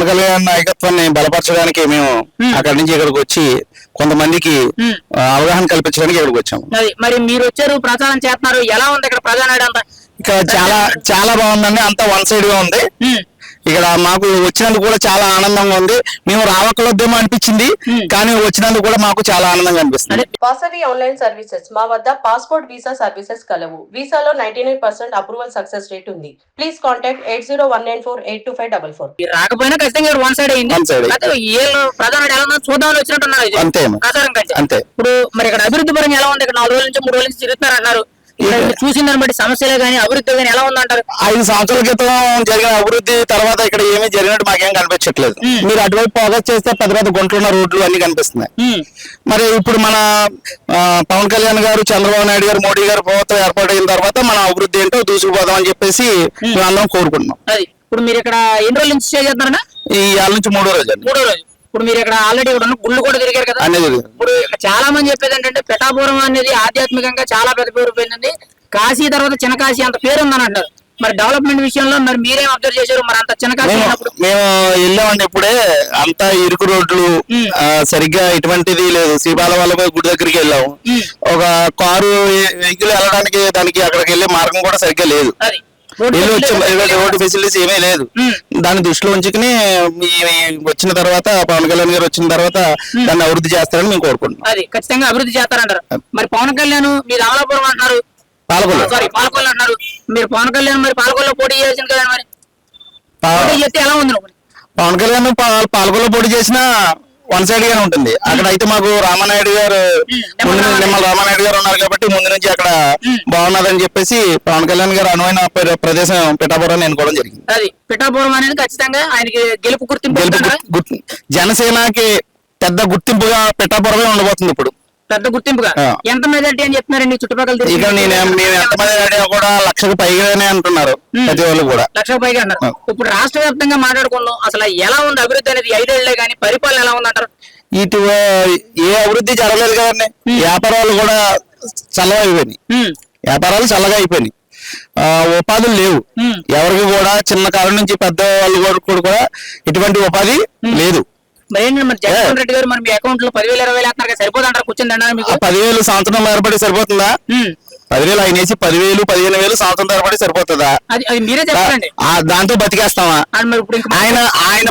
పవన్ కళ్యాణ్ నాయకత్వాన్ని బలపరచడానికి మేము అక్కడి నుంచి ఇక్కడికి వచ్చి కొంతమందికి అవగాహన కల్పించడానికి ఇక్కడికి వచ్చాము. మరి మీరు వచ్చారు, ప్రచారం చేస్తున్నారు, ఎలా ఉంది ఇక్కడ ప్రజానాడు అంతా? ఇక్కడ చాలా బాగుందండి, అంతా వన్ సైడ్ గా ఉంది. ఇక్కడ మాకు వచ్చినందుకు కూడా చాలా ఆనందంగా ఉంది. మేము రావక్కలొద్దేమో అనిపించింది, కానీ వచ్చినందుకు కూడా మాకు చాలా ఆనందంగా అనిపిస్తుంది. వాసవి ఆన్లైన్ సర్వీసెస్ మా వద్ద పాస్పోర్ట్ వీసా సర్వీసెస్ కలవు. వీసాలో 99% అప్రూవల్ సక్సెస్ రేట్ ఉంది. Please contact 8019482544. రాకపోయినా ఖచ్చితంగా వన్ సైడ్ అయింది. ప్రధాన చూద్దామని వచ్చినట్టున్నారు. అంతే. ఇప్పుడు మరి ఇక్కడ అభివృద్ధి పరంగా ఎలా ఉంది? ఇక్కడ 4 రోజుల నుంచి 3 రోజుల నుంచి తిరుగుతున్నారు అన్నారు. చూసిన దాన్ని బట్టి సమస్యలే గానీ అభివృద్ధి గానీ ఎలా ఉందంటారు? 5 సంవత్సరాల క్రితం జరిగిన అభివృద్ధి తర్వాత ఇక్కడ ఏమీ జరిగినట్టు మాకేం కనిపించట్లేదు. మీరు అటువైపు ఫోకస్ చేస్తే పెద్ద పెద్ద గుంటలున్న రోడ్లు అన్ని కనిపిస్తున్నాయి. మరి ఇప్పుడు మన పవన్ కళ్యాణ్ గారు, చంద్రబాబు నాయుడు గారు, మోడీ గారు ప్రభుత్వం ఏర్పాటైన తర్వాత మన అభివృద్ధి ఏంటో దూసుకుపోదాం అని చెప్పేసి మేము అందరం కోరుకుంటున్నాం. ఇప్పుడు మీరు ఇక్కడ ఎన్ని రోజుల నుంచి స్టే చేస్తున్నారా? ఈ 6 నుంచి 3వ రోజు. ఇప్పుడు మీరు ఇక్కడ ఆల్రెడీ ఇక్కడ గుళ్ళు కూడా తిరిగారు కదా? ఇప్పుడు చాలా మంది చెప్పేది ఏంటంటే పిఠాపురం అనేది ఆధ్యాత్మికంగా చాలా పెద్ద పేరు పోయింది. కాశీ తర్వాత చిన్న కాశీ అంత పేరు ఉందని అంటారు. మరి డెవలప్మెంట్ విషయంలో మరి మీరేం అబ్జర్వ్ చేశారు? మరి అంత చిన్న కాశీ మేము వెళ్ళామండి. ఇప్పుడే అంతా ఇరుకు రోడ్లు, సరిగ్గా ఎటువంటిది లేదు. శ్రీపాల వాళ్ళ గుడి దగ్గరికి వెళ్ళాము. ఒక కారు వెహికల్ వెళ్ళడానికి దానికి అక్కడికి వెళ్ళే మార్గం కూడా సరిగ్గా లేదు. రోడ్డు ఫెసిలిటీస్ ఏమీ లేదు. దాన్ని దృష్టిలో ఉంచుకుని వచ్చిన తర్వాత పవన్ కళ్యాణ్ గారు వచ్చిన తర్వాత దాన్ని అభివృద్ధి చేస్తారని మేము కోరుకుంటున్నాం. అది ఖచ్చితంగా అభివృద్ధి చేస్తారంటారు. మరి పవన్ కళ్యాణ్ మీరు అమలాపురం అంటున్నారు, పాలకొల్లు అంటున్నారు. మీరు పవన్ కళ్యాణ్ మరి పాలకొల్లో పోటీ చేయాల్సింది కదా? మరి పోటీ చేస్తే ఎలా ఉంది? పవన్ కళ్యాణ్ పాలకొల్లో పోటీ చేసినా వన్ సైడ్ గానే ఉంటుంది. అక్కడ అయితే మాకు రామానాయుడు గారు నిమ్మల రామానాయుడు గారు ఉన్నారు కాబట్టి ముందు నుంచి అక్కడ బాగున్నదని చెప్పేసి పవన్ కళ్యాణ్ గారు అనువైన ప్రదేశం పిఠాపురం ఎన్నుకోవడం జరిగింది. అది పిఠాపురం అనేది ఖచ్చితంగా ఆయనకి గెలుపు గుర్తింపు. జనసేనకి పెద్ద గుర్తింపుగా పిఠాపురమే ఉండబోతుంది. ఇప్పుడు పెద్ద గుర్తింపుగా ఎంత మెజారిటీ అని చెప్తున్నారండి చుట్టుపక్కల? ఇక నేను ఎంత మెజారిటీ కూడా 1,00,000కు పైగానే అంటున్నారు ప్రతి వాళ్ళు కూడా. 1,00,000 పైగా అన్నారు. ఇప్పుడు రాష్ట్ర వ్యాప్తంగా మాట్లాడుకుందాం, అసలు ఎలా ఉంది అభివృద్ధి అనేది? 5 ఏళ్లే కానీ పరిపాలన ఎలా ఉంది అంటారు? ఇటు ఏ అభివృద్ధి జరగలేదు కదండి. వ్యాపారాలు కూడా చల్లగా అయిపోయినాయి. ఉపాధులు లేవు ఎవరికి కూడా. చిన్న కాలం నుంచి పెద్ద వాళ్ళు కూడా ఎటువంటి ఉపాధి లేదు. జగన్మోహన్ రెడ్డి గారు మరి మీ అకౌంట్ లో 10,000 20,000 వేస్తున్నారు, సరిపోతుంటారు? కూర్చుందండి మీకు 10,000 సంవత్సరం ఏర్పడి సరిపోతుందా? 10,000 ఆయన వేసి 10,000 15,000 సంవత్సరం తరబడి సరిపోతుందా? అది మీరే చెప్పండి. దాంతో బతికేస్తామా? ఆయన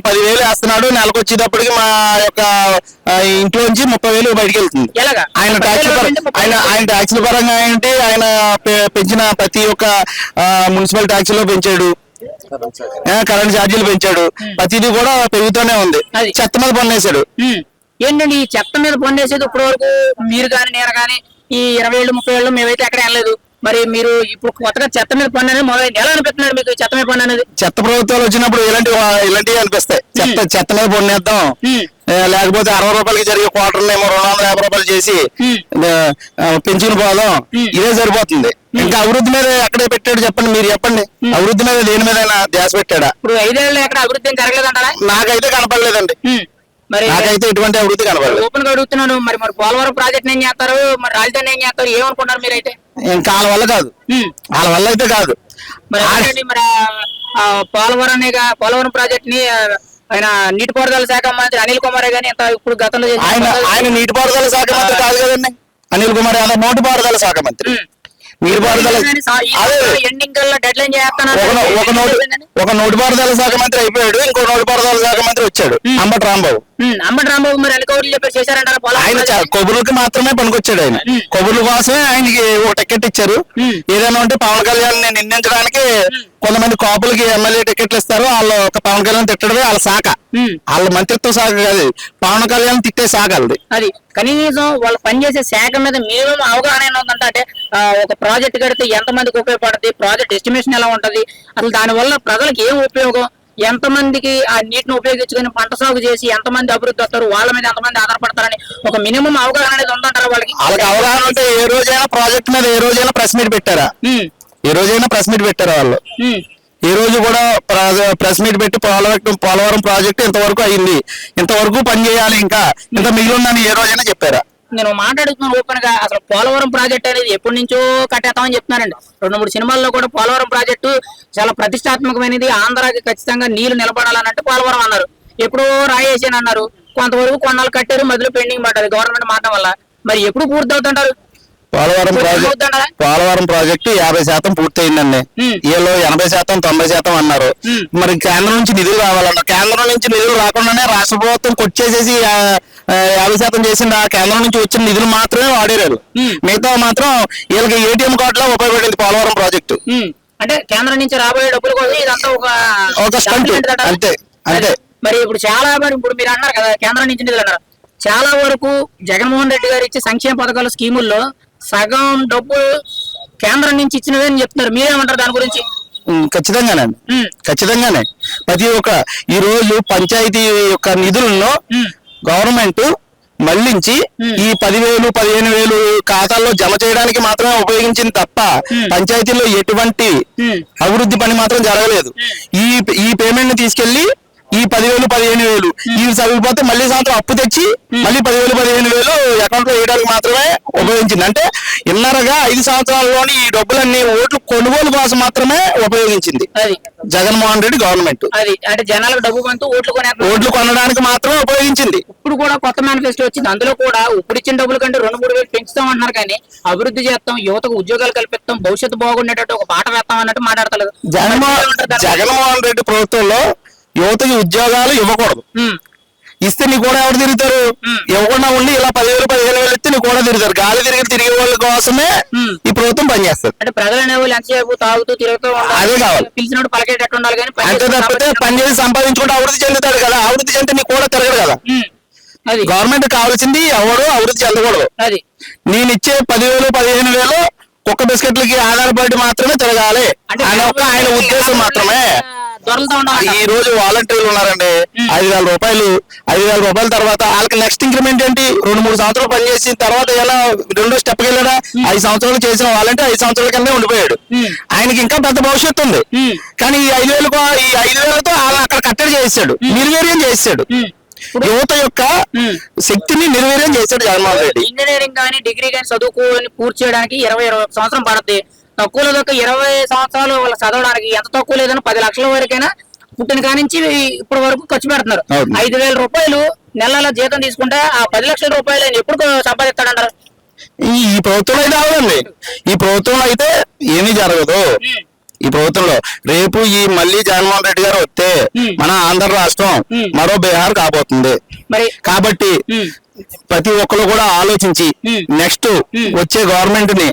10,000 వేస్తున్నాడు, నెలకు వచ్చేటప్పటికి మా యొక్క ఇంట్లో నుంచి 30,000 బయటకు వెళ్తుంది. ఆయన ట్యాక్సుల పరంగా ఏంటి, ఆయన పెంచిన ప్రతి ఒక్క మున్సిపల్ ట్యాక్స్ లో పెంచాడు, కరెంట్ ఛార్జీలు పెంచాడు, ప్రతిదీ కూడా పెరుగుతూనే ఉంది. చెత్త మీద పన్నేశాడు. ఏంటండి ఈ చెత్త మీద పన్నేసేది? ఇప్పటి వరకు మీరు కానీ నేను కానీ ఈ 20 ఏళ్ళు 30 ఏళ్ళు మేమైతే ఎక్కడ వెళ్ళలేదు. మరి మీరు ఇప్పుడు కొత్తగా చెత్త మీద పన్ను అనేది మొదలైంది. ఎలా అనిపిస్తున్నారు మీకు చెత్త మీద పన్ను అనేది? చెత్త ప్రభుత్వాలు వచ్చినప్పుడు ఇలాంటివి అనిపిస్తాయి. చెత్త మీద పన్నేద్దాం, లేకపోతే 60 రూపాయలకి జరిగే క్వార్టర్లు ఏమో 250 రూపాయలు చేసి పెంచుకుని పోదాం, ఇదే సరిపోతుంది. ఇంకా అభివృద్ధి మీద ఎక్కడే పెట్టాడు చెప్పండి? మీరు చెప్పండి. అభివృద్ధి మీద దేని మీద ధ్యాస పెట్టాడా? ఇప్పుడు 5 ఏళ్ళు ఎక్కడ అభివృద్ధి జరగలేదంటారా? నాకైతే కనపడలేదండి. మరి నాకైతే ఎటువంటి అభివృద్ధి కనపడలేదు. ఓపెన్ గా అడుగుతున్నాను, మరి పోలవరం ప్రాజెక్ట్ ఏం చేస్తారు, మరి రాజధాని ఏం చేస్తారు, ఏమనుకుంటారు మీరైతే? వాళ్ళ వల్ల కాదు, వాళ్ళ వల్ల అయితే కాదు. మరి పోలవరం ప్రాజెక్ట్ ని ఆయన నీటిపారుదల శాఖ మంత్రి అనిల్ కుమార్ గానీ ఇప్పుడు గతంలో ఆయన నీటిపారుదల శాఖ మంత్రి కాదు కదండి. అనిల్ కుమార్ యాదవ్ నోటిపారుదల శాఖ మంత్రి. నీటిపారుదల ఒక నోటిపారుదల శాఖ మంత్రి అయిపోయాడు, ఇంకో నోటిపారుదల శాఖ మంత్రి వచ్చాడు, అంబటి రాంబాబు. మరి అలికౌరులు చెప్పి చేశారంటారా? ఆయన కొబ్బులకి మాత్రమే పనికొచ్చాడు. ఆయన కొబ్బుల కోసమే ఆయనకి ఒక టికెట్ ఇచ్చారు. ఏదైనా ఉంటే పవన్ కళ్యాణ్ నిందించడానికి కొంతమంది కాపులకి ఎమ్మెల్యే టికెట్లు ఇస్తారు. వాళ్ళు ఒక పవన్ కళ్యాణ్ తిట్టడమే వాళ్ళ శాఖ, వాళ్ళ మంత్రిత్వ శాఖ కాదు, పవన్ కళ్యాణ్ తిట్టే శాఖ అది. అది కనీసం వాళ్ళు పనిచేసే శాఖ మీద మినిమం అవగాహన ఉందంటే ఒక ప్రాజెక్ట్ కడితే ఎంత మందికి ఉపయోగపడుతుంది, ప్రాజెక్ట్ ఎస్టిమేషన్ ఎలా ఉంటది, అసలు దాని వల్ల ప్రజలకు ఏం ఉపయోగం, ఎంతమందికి ఆ నీటిని ఉపయోగించుకుని పంట సాగు చేసి ఎంతమంది అభివృద్ధి వస్తారు, వాళ్ళ మీద ఎంతమంది ఆధారపడతారని ఒక మినిమం అవగాహన అనేది ఉందంటారా వాళ్ళకి? అవగాహన ఉంటే ఏ రోజైనా ప్రాజెక్ట్ మీద ఏ రోజైనా ప్రెస్ మీట్ పెట్టారా? ఏ రోజైనా ప్రెస్ మీట్ పెట్టారా వాళ్ళు? ఈ రోజు కూడా ప్రెస్ మీట్ పెట్టి పోలవరం ప్రాజెక్టు ఇంతవరకు అయింది, ఇంతవరకు పని చేయాలి, ఇంకా ఇంత మిగిలి ఉందని ఏ రోజైనా చెప్పారా? నేను మాట్లాడుతున్నాను ఓపెన్ గా. అసలు పోలవరం ప్రాజెక్ట్ అనేది ఎప్పటి నుంచో కట్టేస్తామని చెప్తున్నారండి. 2-3 సినిమాల్లో కూడా పోలవరం ప్రాజెక్టు చాలా ప్రతిష్టాత్మకమైనది, ఆంధ్రాకి ఖచ్చితంగా నీళ్లు నిలబడాలన్నట్టు పోలవరం అన్నారు. ఎప్పుడో రాయేసాను అన్నారు, కొంతవరకు కొన్నాళ్ళు కట్టారు, మధ్యలో పెండింగ్ పడ్డది గవర్నమెంట్ మారడం వల్ల. మరి ఎప్పుడు పూర్తి అవుతుంటారు? పోలవరం ప్రాజెక్టు 50% పూర్తయిందండి. వీళ్ళు 80% 90% అన్నారు. మరి కేంద్రం నుంచి నిధులు రావాలన్నారు. కేంద్రం నుంచి నిధులు రాకుండానే రాష్ట్ర ప్రభుత్వం కొచ్చేసేసి 50% చేసింది. ఆ కేంద్రం నుంచి వచ్చిన నిధులు మాత్రమే వాడారు. మిగతా మాత్రం వీళ్ళకి ఏటీఎం కార్డులో ఉపయోగపడింది పోలవరం ప్రాజెక్టు. అంటే కేంద్రం నుంచి రాబోయే డబ్బుల కోసం ఇదంతా ఒక స్టంట్ అంతే అంతే. మరి ఇప్పుడు చాలా ఇప్పుడు మీరు అన్నారు కదా కేంద్రం నుంచి నిధులు అన్నారు, చాలా వరకు జగన్మోహన్ రెడ్డి గారు ఇచ్చే సంక్షేమ పథకాల స్కీముల్లో సగం డబ్బు కేంద్రం నుంచి ఇచ్చినవే అని చెప్తున్నారు. మీరేమంటారు దాని గురించి? ఖచ్చితంగానే ప్రతి ఒక్క ఈ రోజు పంచాయతీ యొక్క నిధులను గవర్నమెంట్ మళ్లించి ఈ 10,000 15,000 ఖాతాల్లో జమ చేయడానికి మాత్రమే ఉపయోగించింది తప్ప పంచాయతీల్లో ఎటువంటి అభివృద్ధి పని మాత్రం జరగలేదు. ఈ పేమెంట్ ని తీసుకెళ్లి ఈ 10,000 15,000 ఇవి చదివిపోతే మళ్ళీ సంవత్సరం అప్పు తెచ్చి మళ్ళీ 10,000 15,000 అకౌంట్ లో వేయడానికి మాత్రమే ఉపయోగించింది. అంటే ఇన్నరగా 5 సంవత్సరాల్లోని ఈ డబ్బులన్నీ ఓట్లు కొనుగోలు కోసం మాత్రమే ఉపయోగించింది జగన్మోహన్ రెడ్డి గవర్నమెంట్. అది అంటే జనాలకు డబ్బు పంతూ ఓట్లు కొనడానికి మాత్రమే ఉపయోగించింది. ఇప్పుడు కూడా కొత్త మేనిఫెస్టో వచ్చింది, అందులో కూడా ఇప్పుడు ఇచ్చిన డబ్బుల కంటే 2-3 వేలు పెంచుతాం అంటున్నారు. కానీ అభివృద్ధి చేస్తాం, యువతకు ఉద్యోగాలు కల్పిస్తాం, భవిష్యత్తు బాగుండేటట్టు ఒక పాట వేస్తాం అన్నట్టు మాట్లాడతలేదు. జగన్మోహన్ రెడ్డి ప్రభుత్వంలో యువతకి ఉద్యోగాలు ఇవ్వకూడదు. ఇస్తే నీ కూడా ఎవరు తిరుగుతారు? ఇవ్వకుండా ఉండి ఇలా 10,000 15,000 ఇస్తే నీ కూడా తిరుగుతారు. గాలి తిరిగే వాళ్ళ కోసమే ఈ ప్రభుత్వం పనిచేస్తారు. అంటే ప్రజలు అనేవాళ్ళు ఎంతసేపు తాగుతూ తిరుగుతూ అదే కావాలి, పిలిచినప్పుడు పలికేటట్టు ఉండాలి. కానీ అంతే తప్పితే పని చేసి సంపాదించుకుంటే అభివృద్ధి చెందుతాడు కదా. అభివృద్ధి చెందితే నీ కూడా తిరగడు కదా. గవర్నమెంట్ కావాల్సింది ఎవరు అభివృద్ధి చెందకూడదు. నేను ఇచ్చే 10,000 15,000 కుక్క బిస్కెట్లకి ఆధారపడి మాత్రమే తిరగాలి అని ఆయన ఉద్దేశం మాత్రమే. ఈ రోజు వాలంటీర్లు ఉన్నారండి, 5,000 రూపాయల తర్వాత వాళ్ళకి నెక్స్ట్ ఇంక్రిమెంట్ ఏంటి? 2-3 సంవత్సరాలు పనిచేసిన తర్వాత ఎలా రెండో స్టెప్కి వెళ్ళాడా? 5 సంవత్సరాలు చేసిన వాలంటీర్ 5 సంవత్సరాల కింద ఉండిపోయాడు. ఆయనకి ఇంకా పెద్ద భవిష్యత్తు ఉంది. కానీ ఈ 5,000తో అక్కడ కట్టడి చేసాడు, నిర్వీర్యం చేసాడు. యువత యొక్క శక్తిని నిర్వీర్యం చేశాడు జగన్మోహన్ రెడ్డి. ఇంజనీరింగ్ కానీ డిగ్రీ కానీ చదువుకొని పూర్తి చేయడానికి 20 సంవత్సరం పడుతుంది. తక్కువలో తక్కువ 20 సంవత్సరాలు వాళ్ళు చదవడానికి ఎంత తక్కువ లేదని 10 లక్షల వరకైనా పుట్టిన కానించి ఇప్పటి వరకు ఖర్చు పెడుతున్నారు. 5,000 రూపాయలు నెల జీతం తీసుకుంటే ఆ 10 లక్షల రూపాయలు ఆయన ఎప్పుడు సంపాదిస్తాడంటారు? ఈ ప్రభుత్వంలో అయితే అవదండి. ఈ ప్రభుత్వంలో అయితే ఏమీ జరగదు. ఈ ప్రభుత్వంలో రేపు మళ్ళీ జగన్మోహన్ రెడ్డి గారు వస్తే మన ఆంధ్ర రాష్ట్రం మరో బీహార్ కాబోతుంది. కాబట్టి ప్రతి ఒక్కరు కూడా ఆలోచించి నెక్స్ట్ వచ్చే గవర్నమెంట్ ని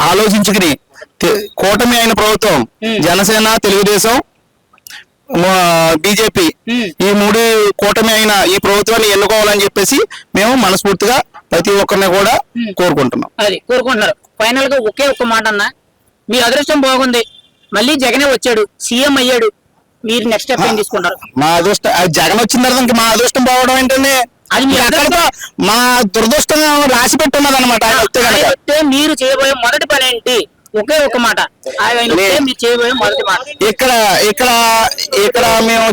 ఆలోచించుకుని కూటమి అయిన ప్రభుత్వం జనసేన తెలుగుదేశం బీజేపీ ఈ 3 కూటమి అయిన ఈ ప్రభుత్వాన్ని ఎన్నుకోవాలని చెప్పేసి మేము మనస్ఫూర్తిగా ప్రతి ఒక్కరిని కూడా కోరుకుంటున్నాం. అది కోరుకుంటున్నారు. ఫైనల్ గా ఒకే ఒక్క మాట అన్న, మీ అదృష్టం బాగుంది, మళ్ళీ జగనే వచ్చాడు, సీఎం అయ్యాడు, మీరు నెక్స్ట్ స్టెప్ ఏం తీసుకుంటారు? మా అదృష్టం జగన్ వచ్చిన తర్వాత మా అదృష్టం బాగడం ఏంటండి? అది మీ అదృష్టం, మా దురదృష్టం రాసి పెట్టున్నది అనమాట. మీరు చేయబోయే మొదటి పని ఏంటి? ఒకే ఒక మాట, మీరు చేయబోయే మొదటి మాట. ఇక్కడ మేము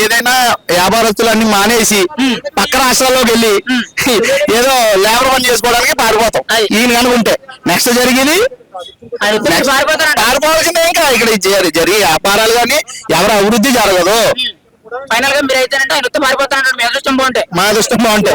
ఏదైనా వ్యాపారస్తులన్నీ మానేసి పక్క రాష్ట్రాల్లోకి వెళ్ళి ఏదో లేబర్ పని చేసుకోవడానికి పారిపోతాం. ఈయన కనుకుంటే నెక్స్ట్ జరిగేది పారిపోవాల్సిందే. ఇంకా ఇక్కడ జరిగే వ్యాపారాలు కానీ ఎవరు అభివృద్ధి జరగదు. ఫైనల్ గా మీరు అయితే ఆయన పారిపోతానంటే మీ అదృష్టం బాగుంటే మా అదృష్టం బాగుంటే